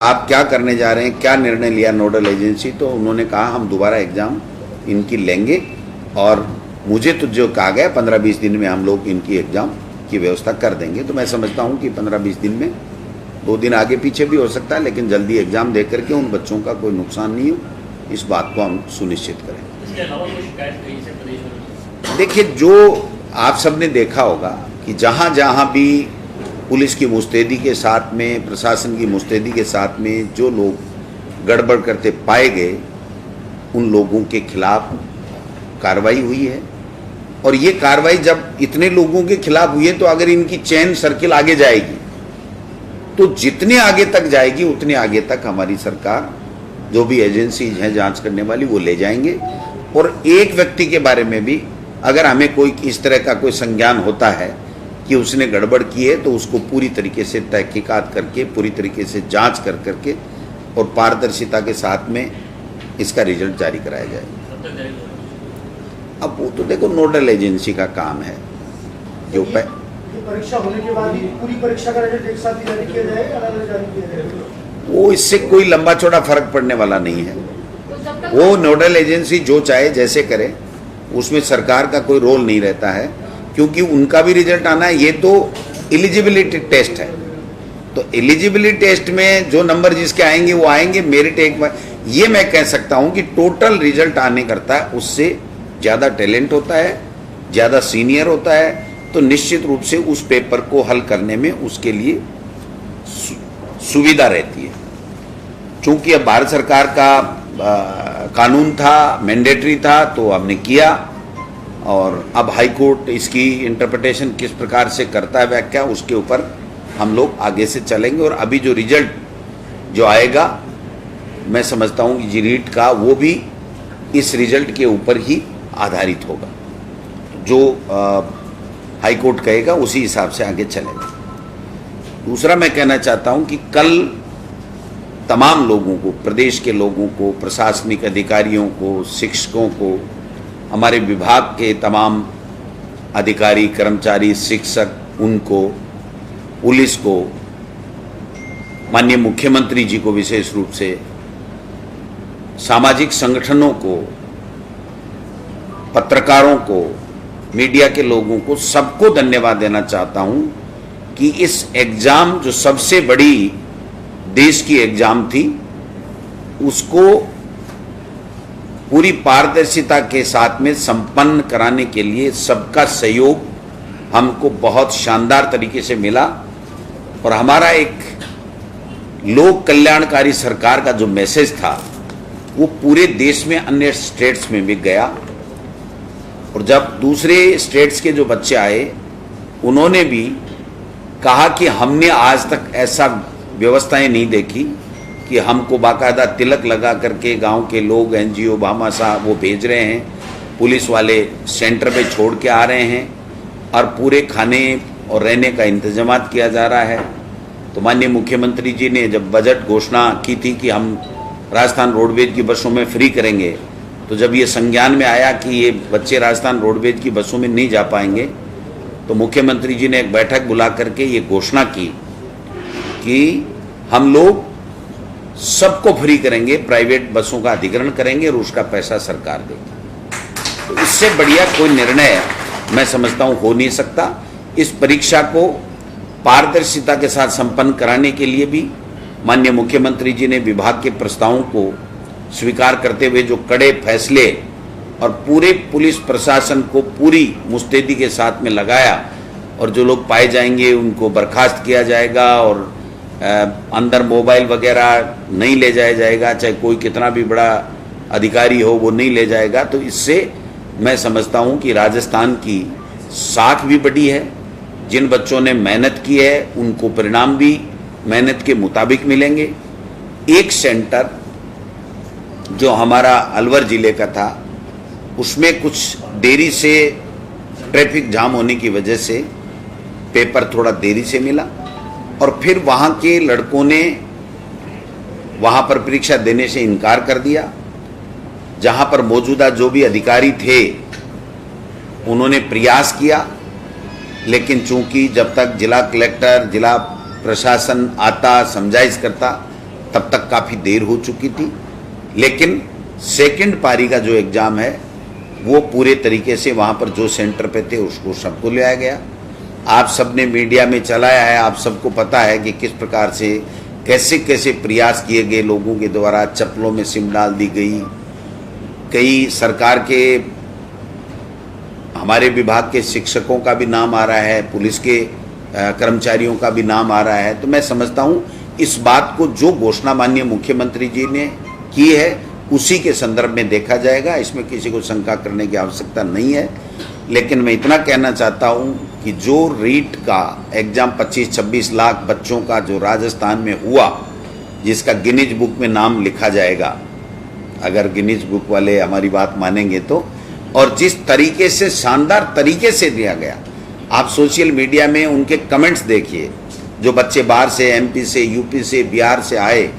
आप क्या करने जा रहे हैं, क्या निर्णय लिया नोडल एजेंसी। तो उन्होंने कहा हम दोबारा एग्ज़ाम इनकी लेंगे और मुझे तो जो कहा गया 15-20 दिन में हम लोग इनकी एग्ज़ाम की व्यवस्था कर देंगे। तो मैं समझता हूं कि 15-20 दिन में 2 दिन आगे पीछे भी हो सकता है, लेकिन जल्दी एग्ज़ाम दे करके उन बच्चों का कोई नुकसान नहीं हो, इस बात को हम सुनिश्चित करें। इसके अलावा कोई शिकायत कहीं से प्रदेश में? देखिए, जो आप सबने देखा होगा कि जहाँ जहाँ भी पुलिस की मुस्तैदी के साथ में, प्रशासन की मुस्तैदी के साथ में जो लोग गड़बड़ करते पाए गए, उन लोगों के खिलाफ कार्रवाई हुई है। और ये कार्रवाई जब इतने लोगों के खिलाफ हुई है, तो अगर इनकी चेन सर्किल आगे जाएगी तो जितने आगे तक जाएगी उतने आगे तक हमारी सरकार, जो भी एजेंसीज हैं जांच करने वाली, वो ले जाएंगे। और एक व्यक्ति के बारे में भी अगर हमें कोई इस तरह का कोई संज्ञान होता है कि उसने गड़बड़ की है, तो उसको पूरी तरीके से तहकीकात करके, पूरी तरीके से जांच कर करके और पारदर्शिता के साथ में इसका रिजल्ट जारी कराया जाएगा। अब वो तो देखो नोडल एजेंसी का काम है। जो परीक्षा होने के बाद ही पूरी परीक्षा का रिजल्ट एक साथ ही जारी किया जाएगा, अलग-अलग जारी किया जाएगा? वो इससे कोई लंबा चौड़ा फर्क पड़ने वाला नहीं है। वो नोडल एजेंसी जो चाहे जैसे करे, उसमें सरकार का कोई रोल नहीं रहता है, क्योंकि उनका भी रिजल्ट आना है। ये तो एलिजिबिलिटी टेस्ट है, तो एलिजिबिलिटी टेस्ट में जो नंबर जिसके आएंगे वो आएंगे। मेरिट एक बार ये मैं कह सकता हूं कि टोटल रिजल्ट आने करता है, उससे ज़्यादा टैलेंट होता है, ज़्यादा सीनियर होता है, तो निश्चित रूप से उस पेपर को हल करने में उसके लिए सुविधा रहती है। चूंकि अब भारत सरकार का कानून था, मैंडेटरी था, तो हमने किया। और अब हाई कोर्ट इसकी इंटरप्रिटेशन किस प्रकार से करता है, व्याख्या, उसके ऊपर हम लोग आगे से चलेंगे। और अभी जो रिजल्ट जो आएगा, मैं समझता हूँ कि रीट का, वो भी इस रिजल्ट के ऊपर ही आधारित होगा। जो हाई कोर्ट कहेगा उसी हिसाब से आगे चलेगा। दूसरा मैं कहना चाहता हूँ कि कल तमाम लोगों को, प्रदेश के लोगों को, प्रशासनिक अधिकारियों को, शिक्षकों को, हमारे विभाग के तमाम अधिकारी, कर्मचारी, शिक्षक, उनको, पुलिस को, माननीय मुख्यमंत्री जी को विशेष रूप से, सामाजिक संगठनों को, पत्रकारों को, मीडिया के लोगों को, सबको धन्यवाद देना चाहता हूं कि इस एग्जाम, जो सबसे बड़ी देश की एग्जाम थी, उसको पूरी पारदर्शिता के साथ में संपन्न कराने के लिए सबका सहयोग हमको बहुत शानदार तरीके से मिला। और हमारा एक लोक कल्याणकारी सरकार का जो मैसेज था, वो पूरे देश में, अन्य स्टेट्स में भी गया। और जब दूसरे स्टेट्स के जो बच्चे आए, उन्होंने भी कहा कि हमने आज तक ऐसा व्यवस्थाएं नहीं देखी कि हमको बाकायदा तिलक लगा करके गांव के लोग, एनजीओ, भामाशाह वो भेज रहे हैं, पुलिस वाले सेंटर पे छोड़ के आ रहे हैं, और पूरे खाने और रहने का इंतजाम किया जा रहा है। तो माननीय मुख्यमंत्री जी ने जब बजट घोषणा की थी कि हम राजस्थान रोडवेज की बसों में फ्री करेंगे, तो जब ये संज्ञान में आया कि ये बच्चे राजस्थान रोडवेज की बसों में नहीं जा पाएंगे, तो मुख्यमंत्री जी ने एक बैठक बुला करके ये घोषणा की कि हम लोग सबको फ्री करेंगे, प्राइवेट बसों का अधिग्रहण करेंगे और उसका पैसा सरकार देगी। तो इससे बढ़िया कोई निर्णय मैं समझता हूँ हो नहीं सकता। इस परीक्षा को पारदर्शिता के साथ संपन्न कराने के लिए भी माननीय मुख्यमंत्री जी ने विभाग के प्रस्तावों को स्वीकार करते हुए जो कड़े फैसले और पूरे पुलिस प्रशासन को पूरी मुस्तैदी के साथ में लगाया, और जो लोग पाए जाएंगे उनको बर्खास्त किया जाएगा और अंदर मोबाइल वगैरह नहीं ले जाया जाएगा, चाहे कोई कितना भी बड़ा अधिकारी हो वो नहीं ले जाएगा। तो इससे मैं समझता हूँ कि राजस्थान की साख भी बढ़ी है। जिन बच्चों ने मेहनत की है उनको परिणाम भी मेहनत के मुताबिक मिलेंगे। एक सेंटर जो हमारा अलवर जिले का था, उसमें कुछ देरी से, ट्रैफिक जाम होने की वजह से पेपर थोड़ा देरी से मिला, और फिर वहाँ के लड़कों ने वहाँ पर परीक्षा देने से इनकार कर दिया। जहाँ पर मौजूदा जो भी अधिकारी थे उन्होंने प्रयास किया, लेकिन चूंकि जब तक जिला कलेक्टर, जिला प्रशासन आता, समझाइश करता, तब तक काफ़ी देर हो चुकी थी, लेकिन सेकंड पारी का जो एग्ज़ाम है वो पूरे तरीके से वहाँ पर जो सेंटर पे थे उसको सबको ले आया गया। आप सबने मीडिया में चलाया है, आप सबको पता है कि किस प्रकार से कैसे कैसे प्रयास किए गए लोगों के द्वारा, चप्पलों में सिम डाल दी गई, कई सरकार के हमारे विभाग के शिक्षकों का भी नाम आ रहा है, पुलिस के कर्मचारियों का भी नाम आ रहा है। तो मैं समझता हूँ इस बात को जो घोषणा माननीय मुख्यमंत्री जी ने की है उसी के संदर्भ में देखा जाएगा, इसमें किसी को शंका करने की आवश्यकता नहीं है। लेकिन मैं इतना कहना चाहता हूँ कि जो रीट का एग्ज़ाम 25-26 लाख बच्चों का जो राजस्थान में हुआ, जिसका गिनीज बुक में नाम लिखा जाएगा, अगर गिनीज बुक वाले हमारी बात मानेंगे तो, और जिस तरीके से शानदार तरीके से दिया गया, आप सोशल मीडिया में उनके कमेंट्स देखिए, जो बच्चे बाहर से, एमपी से, यूपी से, बिहार से आए,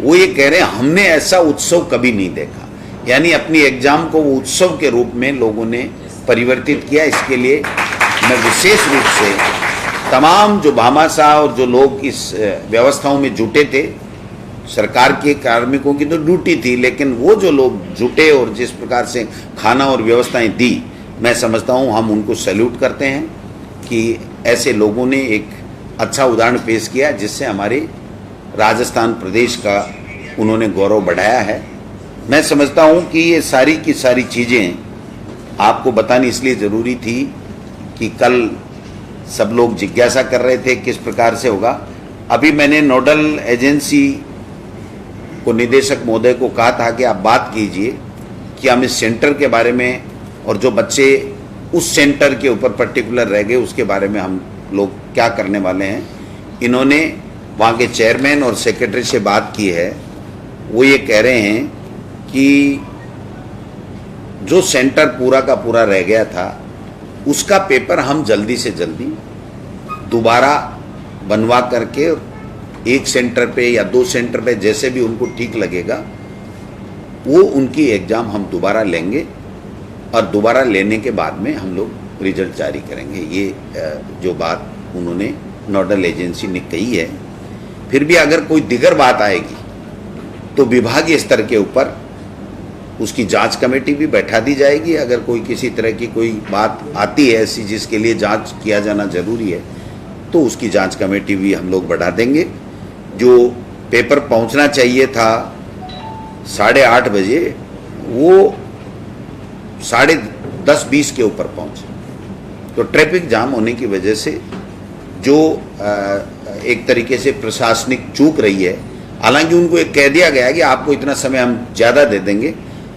वो ये कह रहे हैं हमने ऐसा उत्सव कभी नहीं देखा। यानी अपनी एग्जाम को वो उत्सव के रूप में लोगों ने परिवर्तित किया। इसके लिए मैं विशेष रूप से तमाम जो भामाशाह और जो लोग इस व्यवस्थाओं में जुटे थे, सरकार के कार्मिकों की तो ड्यूटी थी, लेकिन वो जो लोग जुटे और जिस प्रकार से खाना और व्यवस्थाएं दी, मैं समझता हूँ हम उनको सैल्यूट करते हैं कि ऐसे लोगों ने एक अच्छा उदाहरण पेश किया, जिससे हमारे राजस्थान प्रदेश का उन्होंने गौरव बढ़ाया है। मैं समझता हूँ कि ये सारी की सारी चीज़ें आपको बतानी इसलिए ज़रूरी थी कि कल सब लोग जिज्ञासा कर रहे थे किस प्रकार से होगा। अभी मैंने नोडल एजेंसी को, निदेशक महोदय को कहा था कि आप बात कीजिए कि हम इस सेंटर के बारे में और जो बच्चे उस सेंटर के ऊपर पर्टिकुलर रह गए उसके बारे में हम लोग क्या करने वाले हैं। इन्होंने वहाँ के चेयरमैन और सेक्रेटरी से बात की है, वो ये कह रहे हैं कि जो सेंटर पूरा का पूरा रह गया था उसका पेपर हम जल्दी से जल्दी दोबारा बनवा करके एक सेंटर पे या 2 सेंटर पे, जैसे भी उनको ठीक लगेगा, वो उनकी एग्ज़ाम हम दोबारा लेंगे और दोबारा लेने के बाद में हम लोग रिजल्ट जारी करेंगे। ये जो बात उन्होंने नोडल एजेंसी ने कही है। फिर भी अगर कोई दिगर बात आएगी तो विभागीय स्तर के ऊपर उसकी जांच कमेटी भी बैठा दी जाएगी। अगर कोई किसी तरह की कोई बात आती है ऐसी जिसके लिए जांच किया जाना जरूरी है तो उसकी जांच कमेटी भी हम लोग बढ़ा देंगे। जो पेपर पहुंचना चाहिए था 8:30 बजे, वो 10:20 के ऊपर पहुंचे। तो ट्रैफिक जाम होने की वजह से जो एक तरीके से प्रशासनिक चूक रही है, हालांकि उनको एक कह दिया गया है कि आपको इतना समय हम ज़्यादा दे देंगे,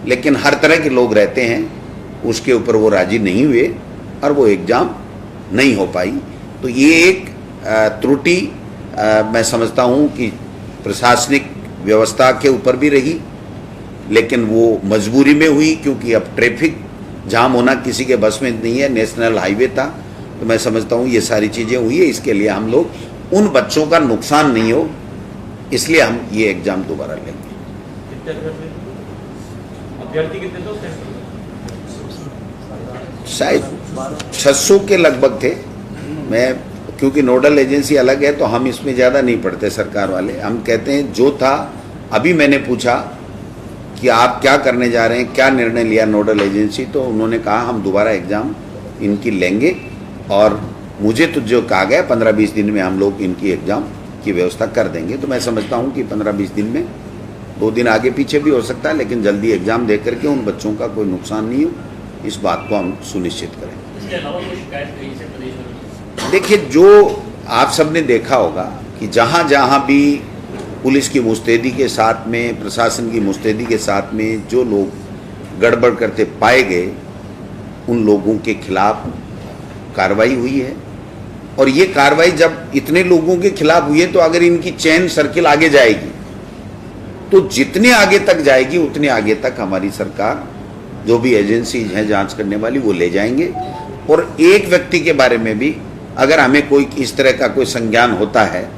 लेकिन हर तरह के लोग रहते हैं, उसके ऊपर वो राजी नहीं हुए और वो एग्ज़ाम नहीं हो पाई। तो ये एक त्रुटि मैं समझता हूँ कि प्रशासनिक व्यवस्था के ऊपर भी रही, लेकिन वो मजबूरी में हुई, क्योंकि अब ट्रैफिक जाम होना किसी के बस में नहीं है, नेशनल हाईवे था। तो मैं समझता हूँ ये सारी चीज़ें हुई है, इसके लिए हम लोग उन बच्चों का नुकसान नहीं हो, इसलिए हम ये एग्ज़ाम दोबारा लेंगे। अभ्यर्थी कितने थे? शायद 600 के लगभग थे। मैं क्योंकि नोडल एजेंसी अलग है तो हम इसमें ज़्यादा नहीं पढ़ते सरकार वाले, हम कहते हैं जो था। अभी मैंने पूछा कि आप क्या करने जा रहे हैं, क्या निर्णय लिया नोडल एजेंसी, तो उन्होंने कहा हम दोबारा एग्ज़ाम इनकी लेंगे और मुझे तो जो कहा गया 15-20 दिन में हम लोग इनकी एग्ज़ाम की व्यवस्था कर देंगे। तो मैं समझता हूँ कि 15-20 दिन में, 2 दिन आगे पीछे भी हो सकता है, लेकिन जल्दी एग्ज़ाम दे करके उन बच्चों का कोई नुकसान नहीं हो, इस बात को हम सुनिश्चित करें। इसके अलावा कोई शिकायत कहीं से प्रदेश में? देखिए, जो आप सबने देखा होगा कि जहाँ जहाँ भी पुलिस की मुस्तैदी के साथ में, प्रशासन की मुस्तैदी के साथ में जो लोग गड़बड़ करते पाए गए, उन लोगों के खिलाफ कार्रवाई हुई है। और ये कार्रवाई जब इतने लोगों के खिलाफ हुई है तो अगर इनकी चेन सर्किल आगे जाएगी तो जितने आगे तक जाएगी उतने आगे तक हमारी सरकार, जो भी एजेंसीज हैं जांच करने वाली, वो ले जाएंगे। और एक व्यक्ति के बारे में भी अगर हमें कोई इस तरह का कोई संज्ञान होता है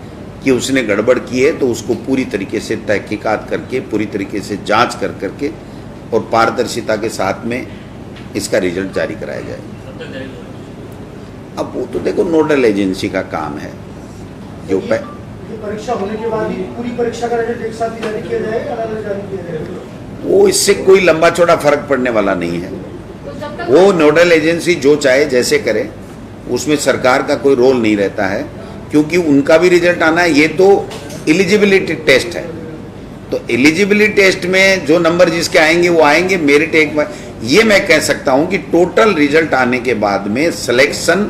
कि उसने गड़बड़ की है तो उसको पूरी तरीके से तहकीकात करके, पूरी तरीके से जांच कर करके और पारदर्शिता के साथ में इसका रिजल्ट जारी कराया जाएगा। अब वो तो देखो नोडल एजेंसी का काम है। जो परीक्षा होने के बाद ही पूरी परीक्षा का रिजल्ट एक साथ ही जारी किया जाएगा, अलग अलग जारी किया जाएगा? वो इससे कोई लंबा चौड़ा फर्क पड़ने वाला नहीं है। तो जब तक वो नोडल एजेंसी जो चाहे जैसे करे, उसमें सरकार का कोई रोल नहीं रहता है, क्योंकि उनका भी रिजल्ट आना है। ये तो एलिजिबिलिटी टेस्ट है, तो एलिजिबिलिटी टेस्ट में जो नंबर जिसके आएंगे वो आएंगे। मेरिट एक बार ये मैं कह सकता हूं कि टोटल रिजल्ट आने के बाद में सिलेक्शन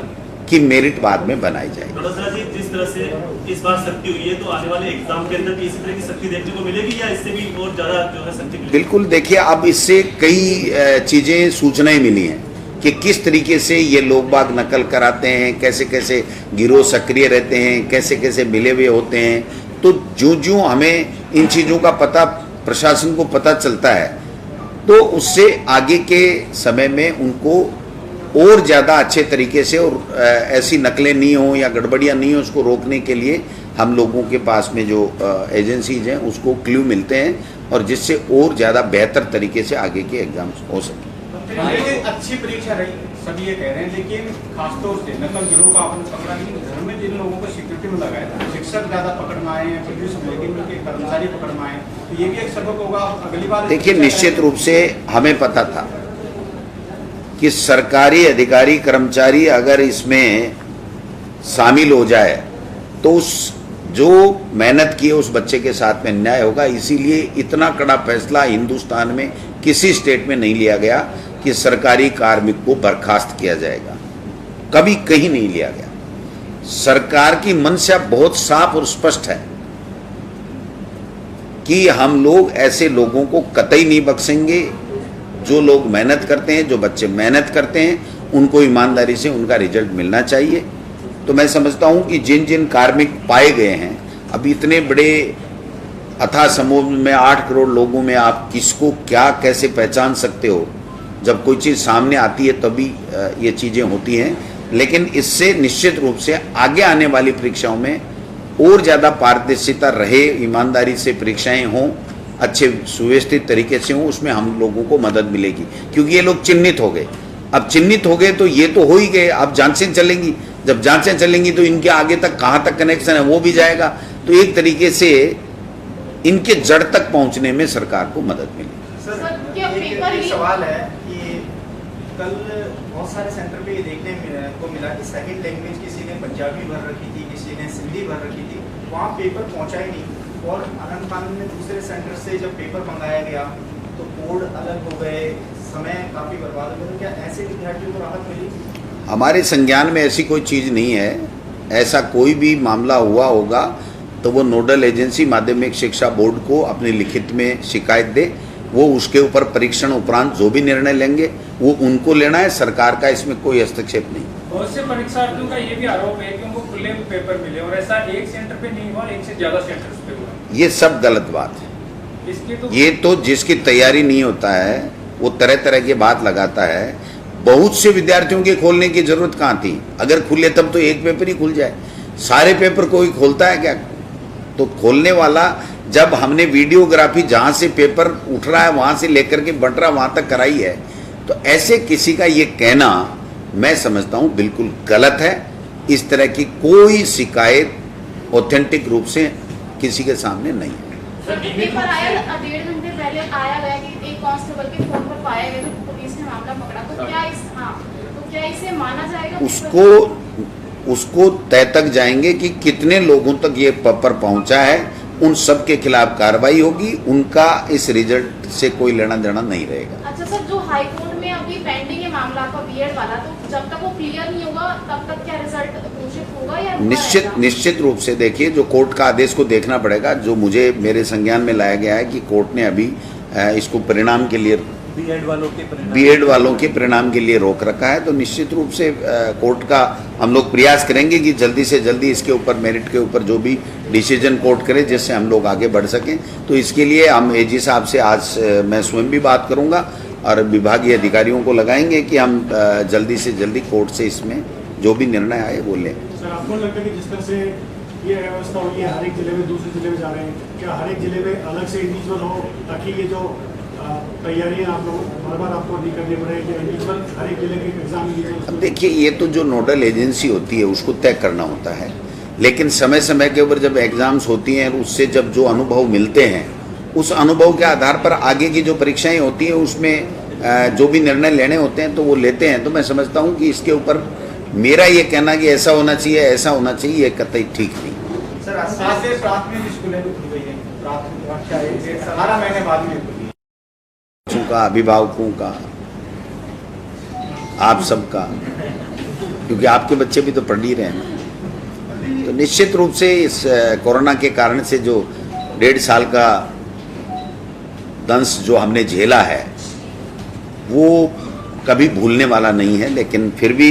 की मेरिट बाद में बनाई जाएगी। बड़ोसरा जी, जिस तरह से इस बार सख्ती हुई है, तो आने वाले एग्जाम के अंदर भी इसी तरह की सख्ती देखने को मिलेगी या इससे भी और ज्यादा जो है सख्ती मिलेगी? बिल्कुल, देखिए अब इससे कई चीजें सूचनाएं मिली हैं कि किस तरीके से ये लोग बाग नकल कराते हैं, कैसे कैसे गिरोह सक्रिय रहते हैं, कैसे कैसे मिले हुए होते हैं। तो जो हमें इन चीज़ों का पता प्रशासन को पता चलता है, तो उससे आगे के समय में उनको और ज़्यादा अच्छे तरीके से और ऐसी नकलें नहीं हो या गड़बड़ियाँ नहीं हो, उसको रोकने के लिए हम लोगों के पास में जो एजेंसीज हैं उसको क्लू मिलते हैं, और जिससे और ज़्यादा बेहतर तरीके से आगे के एग्जाम्स हो सके। ये अच्छी परीक्षा रही, सभी ये कह रहे हैं, लेकिन खासतौर से नकल गिरोह का आपने पकड़ा, लेकिन घर में जिन लोगों को सिक्योरिटी में लगाया था, शिक्षक ज्यादा पकड़ में आए हैं, पुलिस लेकिन उनके कर्मचारी पकड़ में आए, तो ये भी एक सबक होगा अगली बार। देखिए, निश्चित रूप से हमें पता था कि सरकारी अधिकारी कर्मचारी अगर इसमें शामिल हो जाए तो उस जो मेहनत की है उस बच्चे के साथ में अन्याय होगा। इसीलिए इतना कड़ा फैसला हिंदुस्तान में किसी स्टेट में नहीं लिया गया कि सरकारी कार्मिक को बर्खास्त किया जाएगा, कभी कहीं नहीं लिया गया। सरकार की मंशा बहुत साफ और स्पष्ट है कि हम लोग ऐसे लोगों को कतई नहीं बख्शेंगे। जो लोग मेहनत करते हैं, जो बच्चे मेहनत करते हैं, उनको ईमानदारी से उनका रिजल्ट मिलना चाहिए। तो मैं समझता हूं कि जिन जिन कार्मिक पाए गए हैं, अब इतने बड़े अथाह समूह में 8 करोड़ लोगों में आप किसको क्या कैसे पहचान सकते हो? जब कोई चीज़ सामने आती है तभी ये चीज़ें होती हैं। लेकिन इससे निश्चित रूप से आगे आने वाली परीक्षाओं में और ज़्यादा पारदर्शिता रहे, ईमानदारी से परीक्षाएं हों, अच्छे सुव्यवस्थित तरीके से हों, उसमें हम लोगों को मदद मिलेगी। क्योंकि ये लोग चिन्हित हो गए, अब चिन्हित हो गए तो ये तो हो ही गए, अब जांचें चलेंगी। जब जांचें चलेंगी तो इनके आगे तक कहाँ तक कनेक्शन है वो भी जाएगा। तो एक तरीके से इनके जड़ तक पहुंचने में सरकार को मदद मिलेगी। सर, एक सवाल है कि कल बहुत सारे सेंटर पे ये देखने को मिला कि सेकंड लैंग्वेज किसी ने पंजाबी भर रखी थी, किसी ने सिंधी भर रखी थी, वहाँ पेपर पहुँचा ही नहीं। और अनंतनाग में दूसरे सेंटर से जब पेपर मंगाया गया तो कोड अलग हो गए, समय काफ़ी बर्बाद हो गया। तो क्या ऐसे विद्यार्थियों को राहत मिली? हमारे संज्ञान में ऐसी कोई चीज़ नहीं है। ऐसा कोई भी मामला हुआ होगा तो वो नोडल एजेंसी माध्यमिक शिक्षा बोर्ड को अपनी लिखित में शिकायत दे, वो उसके ऊपर परीक्षण उपरांत जो भी निर्णय लेंगे वो उनको लेना है। सरकार का इसमें कोई हस्तक्षेप नहीं। बहुत से परीक्षार्थियों का ये भी आरोप है कि उनको खुले पेपर मिले और ऐसा एक सेंटर पे नहीं हुआ, एक से ज्यादा सेंटर्स पे हुआ। ये सब गलत बात है। ये तो जिसकी तैयारी नहीं होता है वो तरह तरह की बात लगाता है। बहुत से विद्यार्थियों के खोलने की जरूरत कहाँ थी? अगर खुले तब तो एक पेपर ही खुल जाए। सारे पेपर कोई खोलता है क्या? तो खोलने वाला, जब हमने वीडियोग्राफी जहाँ से पेपर उठ रहा है वहाँ से लेकर के बट रहा वहाँ तक कराई है, तो ऐसे किसी का ये कहना मैं समझता हूँ बिल्कुल गलत है। इस तरह की कोई शिकायत ऑथेंटिक रूप से किसी के सामने नहीं है। पेपर आया 1.5 घंटे पहले आया गया कि एक कांस्टेबल के फोन पर पाया गया, तो पुलिस ने मामला पकड़ा। तो क्या इसे माना जाएगा? उसको तय तक जाएंगे कि कितने लोगों तक ये पेपर पहुंचा है, उन सब के खिलाफ कार्रवाई होगी। उनका इस रिजल्ट से कोई लेना देना नहीं रहेगा। अच्छा सर, जो हाई कोर्ट में अभी पेंडिंग है मामला आपका बीएड वाला, तो जब तक वो क्लियर नहीं होगा तब तक क्या रिजल्ट घोषित होगा या निश्चित रूप से देखिए, जो कोर्ट का आदेश को देखना पड़ेगा। जो मुझे मेरे संज्ञान में लाया गया है कि कोर्ट ने अभी इसको परिणाम के लिए बीएड वालों के परिणाम के लिए रोक रखा है। तो निश्चित रूप से कोर्ट का हम लोग प्रयास करेंगे कि जल्दी से जल्दी इसके ऊपर मेरिट के ऊपर जो भी डिसीजन कोर्ट करे जिससे हम लोग आगे बढ़ सकें। तो इसके लिए हम एजी साहब से आज मैं स्वयं भी बात करूंगा और विभागीय अधिकारियों को लगाएंगे कि हम जल्दी से जल्दी कोर्ट से इसमें जो भी निर्णय आए वो लें। सर, आपको लगता है कि जिस तरह से ये व्यवस्था हुई है, हर एक जिले में दूसरे जिले में जा रहे हैं, क्या हर एक जिले में अलग से इंडिविजुअल हो ताकि ये जो तैयारियां आप लोग बार बार आपको नहीं करनी पड़े, इंडिविजुअल हर एक जिले के एग्जाम? अब देखिए, ये तो जो नोडल एजेंसी होती है उसको तय करना होता है लेकिन समय समय के ऊपर जब एग्जाम्स होती हैं, उससे जब जो अनुभव मिलते हैं, उस अनुभव के आधार पर आगे की जो परीक्षाएं होती हैं उसमें जो भी निर्णय लेने होते हैं तो वो लेते हैं। तो मैं समझता हूं कि इसके ऊपर मेरा ये कहना कि ऐसा होना चाहिए, ऐसा होना चाहिए, ये कतई ठीक नहीं। सर आज से प्राथमिक स्कूलें भी खुल गई हैं, प्राथमिक कक्षा 18 महीने बाद में खुली। बच्चों का, अभिभावकों का, आप सबका, क्योंकि आपके बच्चे भी तो पढ़ ही रहे हैं। तो निश्चित रूप से इस कोरोना के कारण से जो 1.5 साल का दंश जो हमने झेला है वो कभी भूलने वाला नहीं है, लेकिन फिर भी